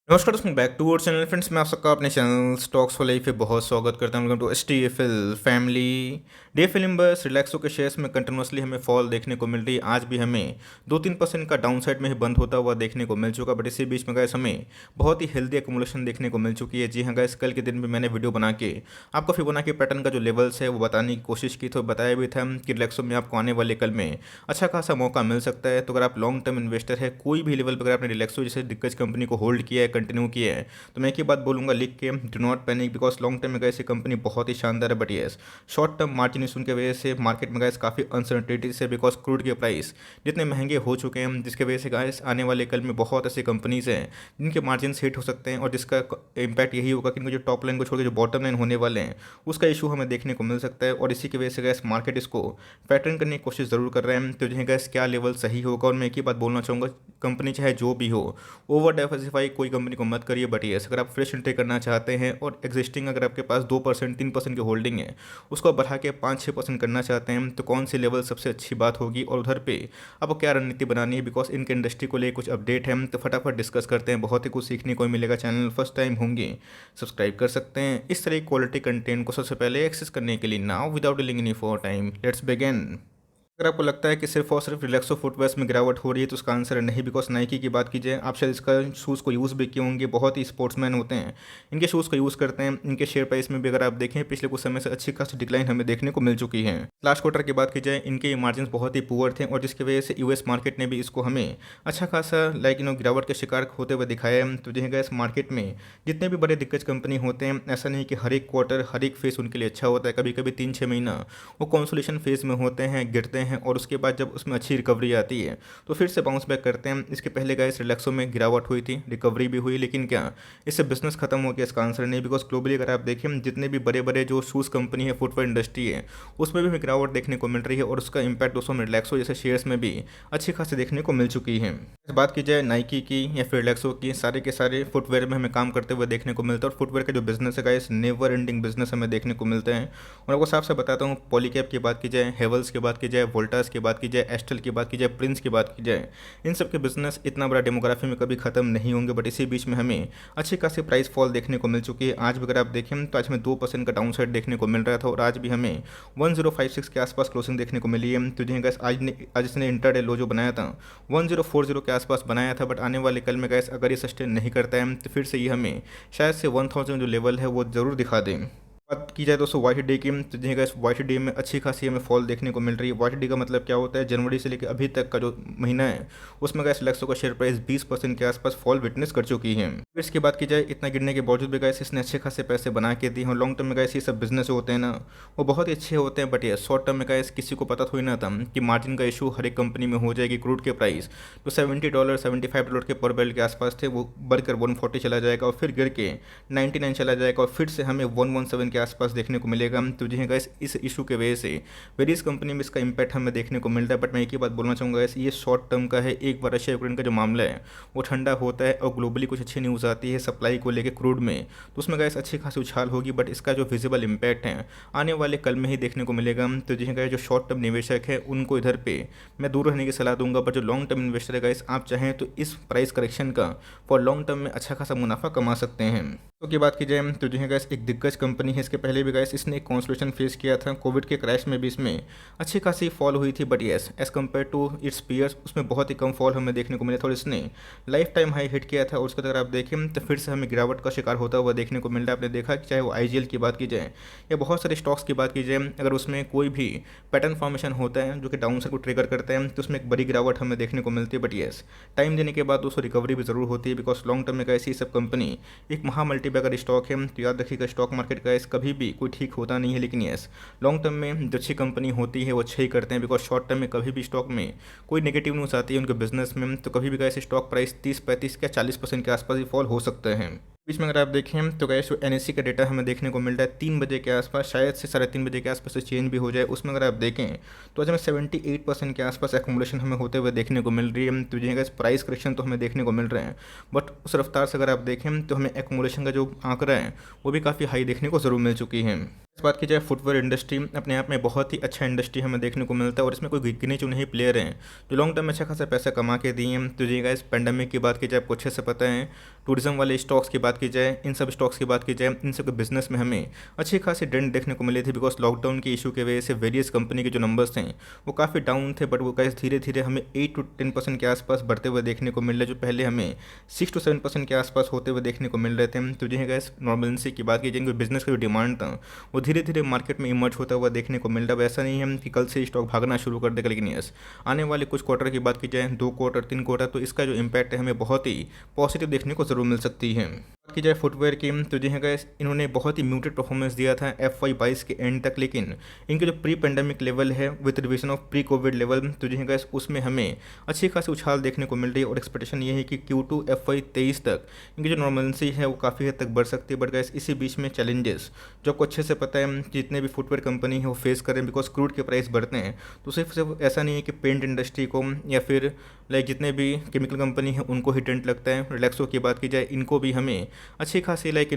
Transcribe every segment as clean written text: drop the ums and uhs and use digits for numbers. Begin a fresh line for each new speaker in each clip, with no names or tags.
नमस्कार दोस्तों, back to our channel friends. मैं आप सबका अपने चैनल स्टॉक्स फॉर लाइफ पे बहुत स्वागत करता हूं। Welcome to STFL family. डे फिल्म बस रिलैक्सो के शेयर्स में कंटिन्यूसली हमें फॉल देखने को मिल रही है। आज भी हमें 2-3% का डाउन साइड में ही बंद होता हुआ देखने को मिल चुका, बट इसी बीच में गैस हमें बहुत ही हेल्दी एक्मुलेशन देखने को मिल चुकी है। जी हाँ गैस, कल के दिन भी मैंने वीडियो बना के आपको फिबोनाची पैटर्न का जो लेवल्स है वो बताने की कोशिश की, तो बताया भी था कि रिलैक्सो में आपको आने वाले कल में अच्छा खासा मौका मिल सकता है। तो अगर आप लॉन्ग टर्म इन्वेस्टर है, कोई भी लेवल पर अगर आपने रिलैक्सो जैसे दिग्गज कंपनी को होल्ड किया है, कंटिन्यू किया है, तो मैं एक ही बात बोलूंगा लिख के, do not panic, because long term में गैस ये कंपनी बहुत ही शानदार है। But yes, short term margin issue की वजह से मार्केट में गैस काफ़ी अनसर्टिनिटी से, बिकॉज क्रूड के प्राइस जितने महंगे हो चुके हैं, जिसकी वजह से गैस आने वाले कल में बहुत ऐसी कंपनीज हैं जिनके मार्जिन हिट हो सकते हैं, और जिसका इम्पैक्ट यही होगा कि इनको जो टॉप लाइन को छोड़ के जो बॉटम लाइन होने वाले हैं उसका इशू हमें देखने को मिल सकता है। और इसी की वजह से गैस मार्केट इसको पैटर्न करने की कोशिश ज़रूर कर रहे हैं। तो जो गैस क्या लेवल सही होगा, और मैं एक ही बात बोलना चाहूँगा, कंपनी चाहे जो भी हो, ओवर डाइवर्सिफाई कोई कंपनी को मत करिए। बट येस, अगर आप फ्रेश एंट्री करना चाहते हैं और एग्जिस्टिंग अगर आपके पास 2% 3% की होल्डिंग है, उसको बढ़ा के 5-6% करना चाहते हैं, तो कौन सी लेवल सबसे अच्छी बात होगी और उधर पे आपको क्या रणनीति बनानी है। बिकॉज इनके इंडस्ट्री को लेकर कुछ अपडेट है, तो फटाफट डिस्कस करते हैं। बहुत ही कुछ सीखने को मिलेगा। चैनल फर्स्ट टाइम होंगे सब्सक्राइब कर सकते हैं इस तरह की क्वालिटी कंटेंट को सबसे पहले एक्सेस करने के लिए। Now without dealing any for time, let's begin. अगर आपको लगता है कि सिर्फ और सिर्फ रिलैक्सो फुटवेयर्स में गिरावट हो रही है, तो उसका आंसर है नहीं। बिकॉज नाइकी की बात कीजिए, आप शायद इसका शूज़ को यूज़ भी किए होंगे। बहुत ही स्पोर्ट्समैन होते हैं, इनके शूज़ को यूज़ करते हैं। इनके शेयर प्राइस में भी अगर आप देखें, पिछले कुछ समय से अच्छी खासी डिक्लाइन हमें देखने को मिल चुकी है। लास्ट क्वार्टर की बात की जाए, इनके मार्जिन बहुत ही पुअर थे, और जिसकी वजह से यूएस मार्केट ने भी इसको हमें अच्छा खासा गिरावट के शिकार होते हुए दिखाया है। तो जो गैस मार्केट में जितने भी बड़े दिग्गज कंपनी होते हैं, ऐसा नहीं कि हर एक क्वार्टर हर एक फेस उनके लिए अच्छा होता है। कभी कभी 3-6 महीना वो कॉन्सोलेशन फेज में होते हैं, गिरते हैं, और उसके बाद जब उसमें अच्छी रिकवरी आती है तो फिर से बाउंस बैक करते हैं। इसके पहले गाइस रिलैक्सो में गिरावट हुई थी, रिकवरी भी हुई, लेकिन क्या इससे बिजनेस खत्म हो गया? इसका आंसर नहीं। बिकॉज ग्लोबली अगर आप देखें, जितने भी बड़े बड़े जो शूज़ कंपनी है, फुटवेयर इंडस्ट्री है, उसमें भी हमें गिरावट देखने को मिल रही है, और उसका इंपैक्ट दोस्तों में रिलैक्सो जैसे शेयर्स में भी अच्छी खासी देखने को मिल चुकी है। इस बात की जाए नाइकी की या फिर रिलैक्सो की, सारे के सारे फुटवेयर में हमें काम करते हुए देखने को मिलता है। और फुटवेयर का जो बिजनेस है गाइस, नेवर एंडिंग बिजनेस हमें देखने को मिलते हैं। और आपको साफ से बताता हूँ, पॉलीकैब की बात की जाए, हेवल्स की बात की जाए, वोल्टास की बात की जाए, एस्टल की बात की जाए, प्रिंस की बात की जाए, इन सब के बिजनेस इतना बड़ा डेमोग्राफी में कभी खत्म नहीं होंगे। बट इसी बीच में हमें अच्छी खासी प्राइस फॉल देखने को मिल चुकी है। आज भी अगर आप देखें तो आज हमें 2% का डाउन साइड देखने को मिल रहा था, और आज भी हमें 1056 के आसपास क्लोजिंग देखने को मिली है। तो जो गैस आज इसने इंटरडे लो जो बनाया था 1040 के आसपास बनाया था, बट आने वाले कल में गैस अगर ये सस्टेन नहीं करता है, तो फिर से ये हमें शायद से 1000 जो लेवल है वो ज़रूर दिखा दें। बात की जाए दोस्तों वाई टी की, तो देखिएगा इस वाई टी में अच्छी खासी हमें फॉल देखने को मिल रही है। वाई टी का मतलब क्या होता है? जनवरी से लेकर अभी तक का जो महीना है, उसमें गैस रिलैक्सो का शेयर प्राइस 20% के आसपास फॉल विटनेस कर चुकी है। फिर इसकी बात की जाए, इतना गिरने के बावजूद भी गैस इसने अच्छे खासे पैसे बना के दिए हैं। लॉन्ग टर्म में गैस ये सब बिजनेस होते हैं ना, वो बहुत ही अच्छे होते हैं। बट ये शॉर्ट टर्म में गैस किसी को पता थोड़ी ना था कि मार्जिन का इशू हर एक कंपनी में हो जाएगी। क्रूड के प्राइस तो $70 $75 के पर बैरल के आसपास थे, वो बढ़कर 140 चला जाएगा, और फिर गिर के 99 चला जाएगा, और फिर से हमें 117 के आसपास देखने को मिलेगा। तो जो है गाइस, इस इशू के वजह से वेरियस कंपनी में इसका इंपैक्ट हमें देखने को मिल रहा है। बट मैं एक ही बात बोलना चाहूँगा गाइस, ये शॉर्ट टर्म का है। एक बार रशिया यूक्रेन का जो मामला है वो ठंडा होता है, और ग्लोबली कुछ अच्छी न्यूज़ आती है सप्लाई को लेकर क्रूड में, तो उसमें गाइस अच्छी खासी उछाल होगी। बट इसका जो विजिबल इंपैक्ट है आने वाले कल में ही देखने को मिलेगा। तो जो है गाइस, जो शॉर्ट टर्म निवेशक है उनको इधर पे मैं दूर रहने की सलाह दूंगा। बट जो लॉन्ग टर्म इन्वेस्टर है गाइस, आप चाहें तो इस प्राइस करेक्शन का फॉर लॉन्ग टर्म में अच्छा खासा मुनाफा कमा सकते हैं। तो की बात की जाए, तो जो है गाइस एक दिग्गज कंपनी है, इसके पहले भी गाइस इसने एक कॉन्सोलेशन फेस किया था। कोविड के क्रैश में भी इसमें अच्छी खासी फॉल हुई थी, but yes as compared to its peers उसमें बहुत ही कम फॉल हमें देखने को मिला था, और इसने लाइफ टाइम हाई हिट किया था। और उसके अगर आप देखें तो फिर से हमें गिरावट का शिकार होता हुआ देखने को मिल रहा है। आपने देखा कि चाहे वो आईजीएल की बात की जाए या बहुत सारे स्टॉक्स की बात की जाए, अगर उसमें कोई भी पैटर्न फॉर्मेशन होता है जो कि डाउन साइड को ट्रिगर करता है, तो उसमें एक बड़ी गिरावट हमें देखने को मिलती है। बट येस, टाइम देने के बाद दोस्तों रिकवरी भी जरूर होती है। बिकॉज लॉन्ग टर्म में ऐसी सब कंपनी एक महा मल्टीबैगर स्टॉक है। तो याद रखिएगा, स्टॉक मार्केट का कभी भी कोई ठीक होता नहीं है, लेकिन यस लॉन्ग टर्म में जो अच्छी कंपनी होती है वो अच्छे ही करते हैं। बिकॉज शॉर्ट टर्म में कभी भी स्टॉक में कोई नेगेटिव न्यूज़ आती है उनके बिजनेस में, तो कभी भी गैस स्टॉक प्राइस 30-35 या 40% के आसपास ही फॉल हो सकते हैं। बीच में अगर आप देखें तो गैस एनएससी का डेटा हमें देखने को मिल रहा है 3 बजे के आसपास, शायद से 3:30 बजे के आसपास से चेंज भी हो जाए। उसमें अगर आप देखें तो आज हमें 78% के आसपास एक्मुलेशन हमें होते हुए देखने को मिल रही है। तो जो गैस प्राइस करेक्शन तो हमें देखने को मिल रहे हैं, बट उस रफ्तार से अगर आप देखें तो हमें एक्मुलेशन का जो आंकड़ा है वो भी काफ़ी हाई देखने को ज़रूर मिल चुकी है। इस बात की जाए फुटवेयर इंडस्ट्री अपने आप में बहुत ही अच्छा इंडस्ट्री हमें देखने को मिलता है और इसमें कोई गिने चुने ही प्लेयर हैं जो लॉन्ग टर्म में अच्छा खासा पैसा कमा के दिए हैं। तो जी गाइस पेंडेमिक की बात की जाए आपको अच्छे से पता है, टूरिज्म वाले स्टॉक्स की बात की जाए, इन सब स्टॉक्स की बात की जाए, इन सब के बिजनेस में हमें अच्छी खासी डेंट देखने को मिली थी बिकॉज लॉकडाउन के इशू की वजह से वेरियस कंपनी के जो नंबर्स थे वो काफ़ी डाउन थे, बट वो गाइस धीरे धीरे हमें 8 to 10% के आसपास बढ़ते हुए देखने को मिल रहे, जो पहले हमें 6 to 7% के आसपास होते हुए देखने को मिल रहे थे। तो जी गाइस नॉर्मलेंसी की बात की जाए, बिजनेस का जो डिमांड था वो धीरे धीरे मार्केट में इमर्ज होता हुआ देखने को मिल रहा है। ऐसा नहीं है कि कल से स्टॉक भागना शुरू कर देगा, लेकिन यस आने वाले कुछ क्वार्टर की बात की जाए, 2 क्वार्टर 3 क्वार्टर, तो इसका जो इम्पैक्ट है हमें बहुत ही पॉजिटिव देखने को जरूर मिल सकती है। बात की जाए फुटवेयर की तो जी गाइस इन्होंने बहुत ही म्यूटेड परफॉर्मेंस दिया था FY22 के एंड तक, लेकिन इनके जो प्री पेंडेमिक लेवल है with revision of pre Covid level तो जी गाइस उसमें हमें अच्छी खासी उछाल देखने को मिल रही है और एक्सपेक्टेशन ये है कि Q2 FY23 तक इनकी जो नॉर्मलेंसी है वो काफ़ी हद तक बढ़ सकती है। बट गाइस इसी बीच में चैलेंजेस जो आपको अच्छे से पता है कि जितने भी फुटवेयर कंपनी है वो फेस कर रहे हैं बिकॉज क्रूड के प्राइस बढ़ते हैं। तो सिर्फ ऐसा नहीं है कि पेंट इंडस्ट्री को या फिर लाइक जितने भी केमिकल कंपनी है उनको ही टेंट लगता है। रिलैक्सो की बात की जाए इनको भी हमें अच्छी खासी लाइक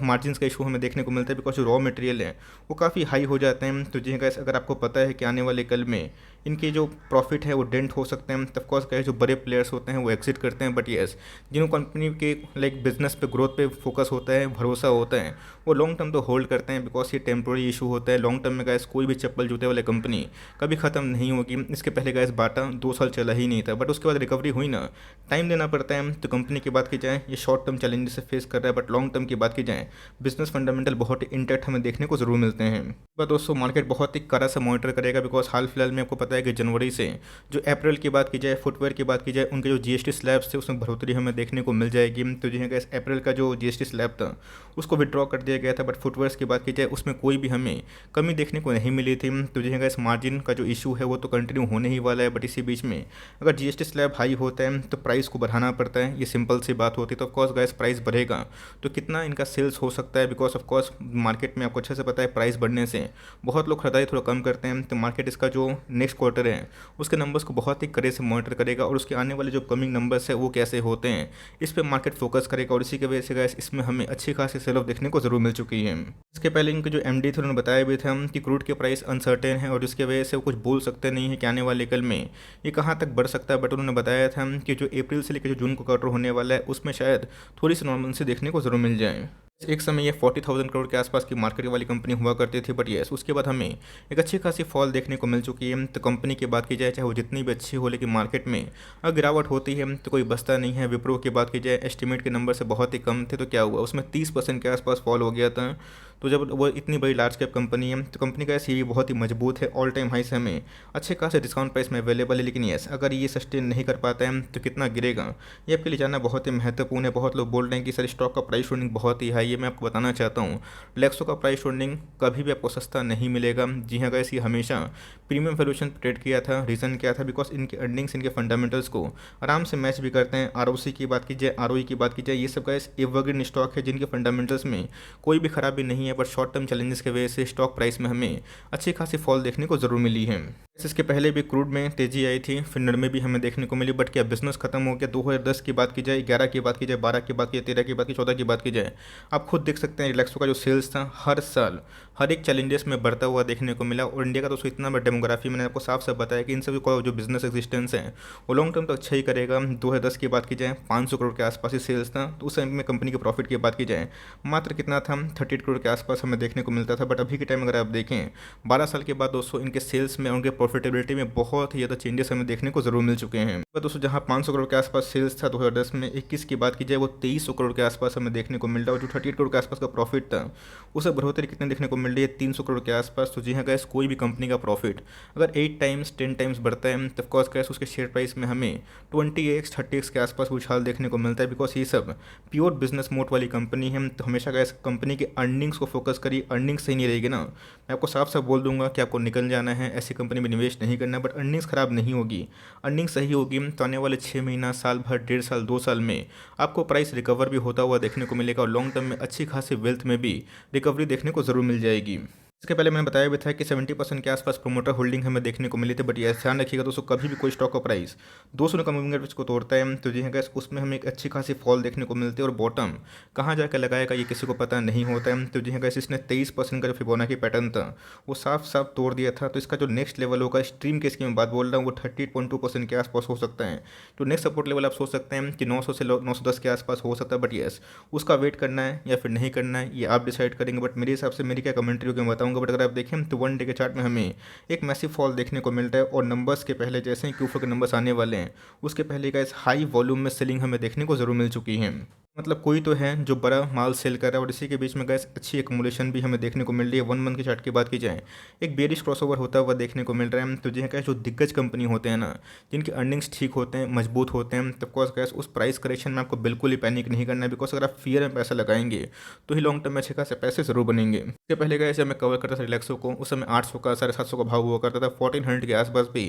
मार्जिन का इशू हमें देखने को मिलता है बिकॉज जो रॉ मटेरियल है वो काफ़ी हाई हो जाते हैं। तो जी गाइस अगर आपको पता है कि आने वाले कल में इनके जो प्रॉफिट है वो डेंट हो सकते हैं, तब कोर्स क्या जो बड़े प्लेयर्स होते हैं वो एग्जिट करते हैं। बट यस जिन कंपनी के लाइक बिजनेस पे ग्रोथ पे फोकस होता है, भरोसा होता है, वो लॉन्ग टर्म तो होल्ड करते हैं बिकॉज ये टेम्प्रोरी इशू होता है। लॉन्ग टर्म में गाइस कोई भी चप्पल जूते वाले कंपनी कभी ख़त्म नहीं होगी। इसके पहले गाइस बाटा 2 साल चला ही नहीं था, बट उसके बाद रिकवरी हुई ना, टाइम देना पड़ता है। तो कंपनी की बात की जाए ये शॉर्ट टर्म चैलेंजेस से फेस कर रहा है, बट लॉन्ग टर्म की बात की जाए बिजनेस फंडामेंटल बहुत ही इंटैक्ट हमें देखने को जरूर मिलते हैं। बट दोस्तों मार्केट बहुत ही कड़ा से मॉनिटर करेगा बिकॉज हाल फिलहाल में आपको पता है कि जनवरी से जो अप्रैल की बात की जाए, फुटवेयर की बात की जाए, उनके जो GST स्लैब्स थे उसमें बढ़ोतरी हमें देखने को मिल जाएगी। तो जी गाइस अप्रैल का जो GST स्लैब था उसको विड्रॉ कर दिया गया था, बट फुटवेयर्स की बात की जाए उसमें कोई भी हमें कमी देखने को नहीं मिली थी। तो जी गाइस मार्जिन का जो इशू है वो तो कंटिन्यू होने ही वाला है, बट इसी बीच में अगर GST स्लैब हाई होता है तो प्राइस को बढ़ाना पड़ता है, ये सिंपल सी बात होती है। तो ऑफकोर्स गाइस प्राइस बढ़ेगा तो कितना इनका सेल्स हो सकता है बिकॉज ऑफकोर्स मार्केट में आपको अच्छे से पता है प्राइस बढ़ने से बहुत लोग खरीदारी थोड़ा कम करते हैं। तो मार्केट इसका जो नेक्स्ट क्वार्टर है उसके नंबर्स को बहुत ही कड़े से मॉनिटर करेगा और उसके आने वाले जो कमिंग नंबर्स है वो कैसे होते हैं इस पर मार्केट फोकस करेगा और इसी की वजह से गाइस इसमें हमें अच्छी खासी सेल ऑफ देखने को जरूर मिल चुकी है। इसके पहले इनके जो MD थे उन्होंने बताया भी था कि क्रूड के प्राइस अनसर्टेन है और इसकी वजह से वो कुछ बोल सकते नहीं है कि आने वाले कल में ये कहाँ तक बढ़ सकता है। बट उन्होंने बताया था कि जो अप्रैल से लेकर जो जून को क्वार्टर होने वाला है उसमें शायद थोड़ी सी नॉर्मल देखने को जरूर मिल जाए। एक समय ये 40,000 करोड़ के आसपास की मार्केट वाली कंपनी हुआ करती थी, बट यस उसके बाद हमें एक अच्छी खासी फॉल देखने को मिल चुकी है। तो कंपनी की बात की जाए चाहे वो जितनी भी अच्छी हो, लेकिन मार्केट में अगर गिरावट होती है तो कोई बचता नहीं है। विप्रो की बात की जाए एस्टिमेट के नंबर से बहुत ही कम थे, तो क्या हुआ उसमें 30% के आसपास फॉल हो गया था। तो जब वो इतनी बड़ी लार्ज कैप कंपनी है तो कंपनी का सी बहुत ही मजबूत है, ऑल टाइम हाई से हमें अच्छे खासे डिस्काउंट प्राइस में अवेलेबल है। लेकिन यस अगर ये सस्टेन नहीं कर पाता है तो कितना गिरेगा ये आपके लिए जानना बहुत ही महत्वपूर्ण है। बहुत लोग बोल रहे हैं कि सर स्टॉक का प्राइस होल्डिंग बहुत ही हाई है, मैं आपको बताना चाहता हूँ रिलैक्सो का प्राइस होल्डिंग कभी भी आपको सस्ता नहीं मिलेगा। जी हाँ गाइस ये हमेशा प्रीमियम वैल्यूएशन ट्रेड किया था। रीज़न क्या था बिकॉज इनके अर्निंग्स इनके फंडामेंटल्स को आराम से मैच भी करते हैं। ROC की बात की जाए, ROE की बात की जाए, ये सब गाइस एवरग्रीन स्टॉक है जिनके फंडामेंटल्स में कोई भी खराबी नहीं है, बट शॉर्ट टर्म चैलेंजेस की वजह से स्टॉक प्राइस में हमें अच्छी खासी फॉल देखने को जरूर मिली है। इसके पहले भी क्रूड में तेजी आई थी, फिर में भी हमें देखने को मिली, बट क्या बिजनेस खत्म हो गया। 2010 की बात की जाए, 11 की बात की जाए, 12 की बात की जाए, 13 की बात की, 14 की बात की जाए, आप खुद देख सकते हैं रिलैक्सो का जो सेल्स था हर साल हर एक चैलेंजेस में बढ़ता हुआ देखने को मिला। और इंडिया का दोस्तों इतना बड़ा डेमोग्राफी मैंने आपको साफ साफ बताया कि इन सभी को जो बिजनेस एक्जिस्टेंस है वो लॉन्ग टर्म तो अच्छा ही करेगा। 2010 की बात की जाए 500 करोड़ के आसपास ही सेल्स था, तो उस समय में कंपनी के प्रॉफिट की बात की जाए मात्र कितना था 38 करोड़ के आसपास हमें देखने को मिलता था। बट अभी के टाइम अगर आप देखें 12 साल के बाद दोस्तों इनके सेल्स में उनके प्रॉफिटेबिलिटी में बहुत ही ज़्यादा चेंजेस हमें देखने को जरूर मिल चुके हैं। तो दोस्तों जहाँ 500 करोड़ के आसपास सेल्स था 2010 में, 21 की बात की जाए वो 2300 करोड़ के आसपास हमें देखने को मिल रहा है। और जो 38 करोड़ के आसपास का प्रॉफिट था उसे बढ़ोतरी कितने देखने को मिल रही है 300 करोड़ के आसपास। तो जी हाँ गैस कोई भी कंपनी का प्रॉफिट अगर 8 टाइम्स 10 टाइम्स बढ़ता है तो ऑफकोर्स गैस उसके शेयर प्राइस में हमें 20x 30x के आसपास उछाल देखने को मिलता है। बिकॉज ये सब प्योर बिजनेस मोड वाली कंपनी है, तो हमेशा गैस कंपनी के अर्निंग्स को फोकस करिए। अर्निंग्स सही नहीं रहेगी ना, मैं आपको साफ साफ बोल दूंगा कि आपको निकल जाना है, ऐसी कंपनी में निवेश नहीं करना। बट अर्निंग्स खराब नहीं होगी, अर्निंग्स सही होगी तो आने वाले 6 महीना, साल भर, 1.5 साल, 2 साल में आपको प्राइस रिकवर भी होता हुआ देखने को मिलेगा और लॉन्ग टर्म में अच्छी खासी वेल्थ में भी रिकवरी देखने को जरूर मिल जाएगी। इसके पहले मैंने बताया भी था कि 70% के आसपास प्रोमोटर होल्डिंग हमें देखने को मिली थी, बट ये ध्यान रखिएगा दोस्तों, कभी भी कोई स्टॉक का प्राइस 200 का मूविंग एवरेज को तोड़ता है तो जी हाँ गैस, उसमें हमें एक अच्छी खासी फॉल देखने को मिलती है और बॉटम कहाँ जाकर लगाएगा ये किसी को पता नहीं होता है। तो जी हाँ गैस, इसने 23% का जो फिबोनाची पैटर्न था वो साफ साफ तोड़ दिया था। तो इसका जो नेक्स्ट लेवल होगा, स्ट्रीम केस की मैं बात बोल रहा हूँ, वो 38.2% के आसपास हो सकता है। तो नेक्स्ट सपोर्ट लेवल आप सोच सकते हैं कि 900 से 910 के आसपास हो सकता है, बट यस, उसका वेट करना है या फिर नहीं करना है ये आप डिसाइड करेंगे। बट मेरे हिसाब से मेरी क्या कमेंट्री होगी मैं बताऊंगा। बट अगर आप देखें तो वन डे के चार्ट में हमें एक मैसिव फॉल देखने को मिलता है और नंबर्स के पहले जैसे ही क्यूफर के नंबर्स आने वाले हैं उसके पहले का इस हाई वॉल्यूम में सेलिंग हमें देखने को जरूर मिल चुकी है। मतलब कोई तो है जो बड़ा माल सेल कर रहा है और इसी के बीच में गैस अच्छी एकमुलेशन भी हमें देखने को मिल रही है। वन मंथ के चार्ट की बात की जाए, एक बेरिश क्रॉसओवर होता हुआ देखने को मिल रहा है। तो जी हाँ, जो दिग्गज कंपनी होते हैं ना, जिनके अर्निंग्स ठीक होते हैं, मजबूत होते हैं, तो कोर्स गैस उस प्राइस करेक्शन में आपको बिल्कुल ही पैनिक नहीं करना है। बिकॉज अगर आप फियर में पैसा लगाएंगे तो ही लॉन्ग टर्म में अच्छे खासे पैसे जरूर बनेंगे। इससे पहले गए जब मैं कवर करता था रिलैक्सो को, उस समय 800 का 750 का भाव हुआ करता था, 1400 के आसपास भी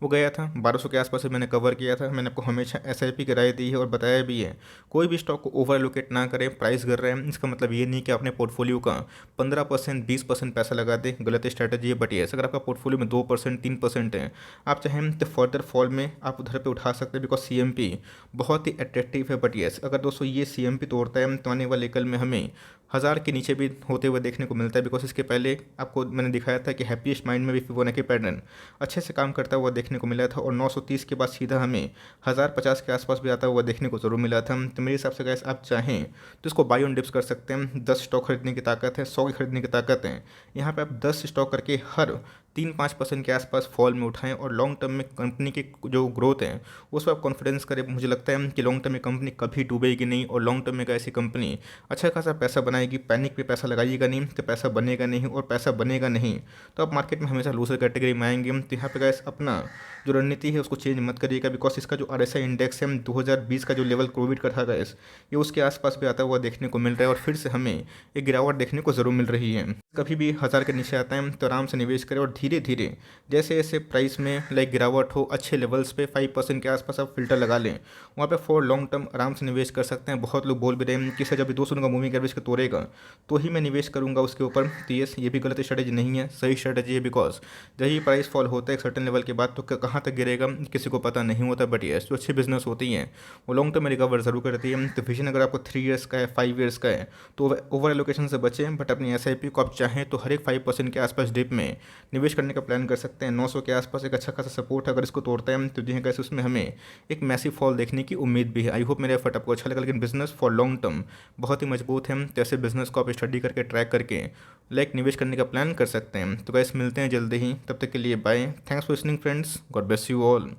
वो गया था, 1200 के आसपास भी मैंने कवर किया था। मैंने आपको हमेशा SIP की राय दी है और बताया भी है, कोई भी स्टॉक को ओवर एलोकेट ना करें। प्राइस गिर रहे हैं इसका मतलब ये नहीं कि अपने पोर्टफोलियो का 15% 20% पैसा लगा दे, गलत स्ट्रैटेजी है। बट ये अगर आपका पोर्टफोलियो में 2% 3% है, आप चाहें तो फर्दर फॉल में आप उधर पे उठा सकते हैं, बिकॉज CMP बहुत ही अट्रैक्टिव है। बट यस, अगर दोस्तों ये CMP तोड़ता है तो आने वाले कल में हमें 1000 के नीचे भी होते हुए देखने को मिलता है। बिकॉज इसके पहले आपको मैंने दिखाया था कि हैप्पीएस्ट माइंड में भी फिबोनाची पैटर्न अच्छे से काम करता हुआ देखने को मिला था और 930 के बाद सीधा हमें 1050 के आसपास भी आता हुआ देखने को जरूर मिला था। तो मेरे हिसाब से गैस आप चाहें तो इसको बाई ऑन डिप्स कर सकते हैं। 10 स्टॉक खरीदने की ताकत है, 100 की खरीदने की ताकत है। यहाँ पे आप 10 स्टॉक करके हर 3-5% के आसपास फॉल में उठाएं और लॉन्ग टर्म में कंपनी की जो ग्रोथ है उस पर आप कॉन्फिडेंस करें। मुझे लगता है कि लॉन्ग टर्म में कंपनी कभी डूबेगी नहीं और लॉन्ग टर्म में ऐसी कंपनी अच्छा खासा पैसा बनाएगी। पैनिक पे पैसा लगाइएगा नहीं तो पैसा बनेगा नहीं, और पैसा बनेगा नहीं तो आप मार्केट में हमेशा लूजर कैटेगरी में आएंगे। तो यहाँ पे गैस अपना जो रणनीति है उसको चेंज मत करिएगा। बिकॉज इसका जो RSI इंडेक्स है 2020 का जो लेवल कोविड का था गैस, ये उसके आसपास भी आता हुआ देखने को मिल रहा है और फिर से हमें एक गिरावट देखने को ज़रूर मिल रही है। कभी भी 1000 के नीचे आता है तो आराम से निवेश करें और धीरे धीरे जैसे जैसे प्राइस में गिरावट हो अच्छे लेवल्स पे 5% के आसपास आप फिल्टर लगा लें, वहाँ पे फॉर लॉन्ग टर्म आराम से निवेश कर सकते हैं। बहुत लोग बोल भी रहे हैं कि सर जब 200 का मूविंग एवरेज का तोड़ेगा तो ही मैं निवेश करूँगा उसके ऊपर। तो ये भी गलत स्ट्रेटेजी नहीं है, सही स्ट्रेटेजी है। बिकॉज जब ही प्राइस फॉल होता है एक सर्टन लेवल के बाद तो कहाँ तक गिरेगा किसी को पता नहीं होता। बट ये जो अच्छी बिजनेस होती हैं वो लॉन्ग टर्म में रिकवर जरूर करती है। तो विजन अगर आपको 3 ईयर्स का है, 5 ईयर्स का है, तो ओवर एलोकेशन से बचें। बट अपनी SIP को आप चाहें तो हर एक 5% के आसपास डिप में निवेश करने का प्लान कर सकते हैं। 900 के आसपास एक अच्छा खासा सपोर्ट है, अगर इसको तोड़ता है तो जी हाँ कैसे उसमें हमें एक मैसिव फॉल देखने की उम्मीद भी है। आई होप मेरा एफर्ट आपको अच्छा लगा। लेकिन बिजनेस फॉर लॉन्ग टर्म बहुत ही मजबूत है, तो ऐसे बिजनेस को आप स्टडी करके ट्रैक करके निवेश करने का प्लान कर सकते हैं। तो गैस मिलते हैं जल्दी ही, तब तक के लिए bye. Thanks for listening friends, God bless you all.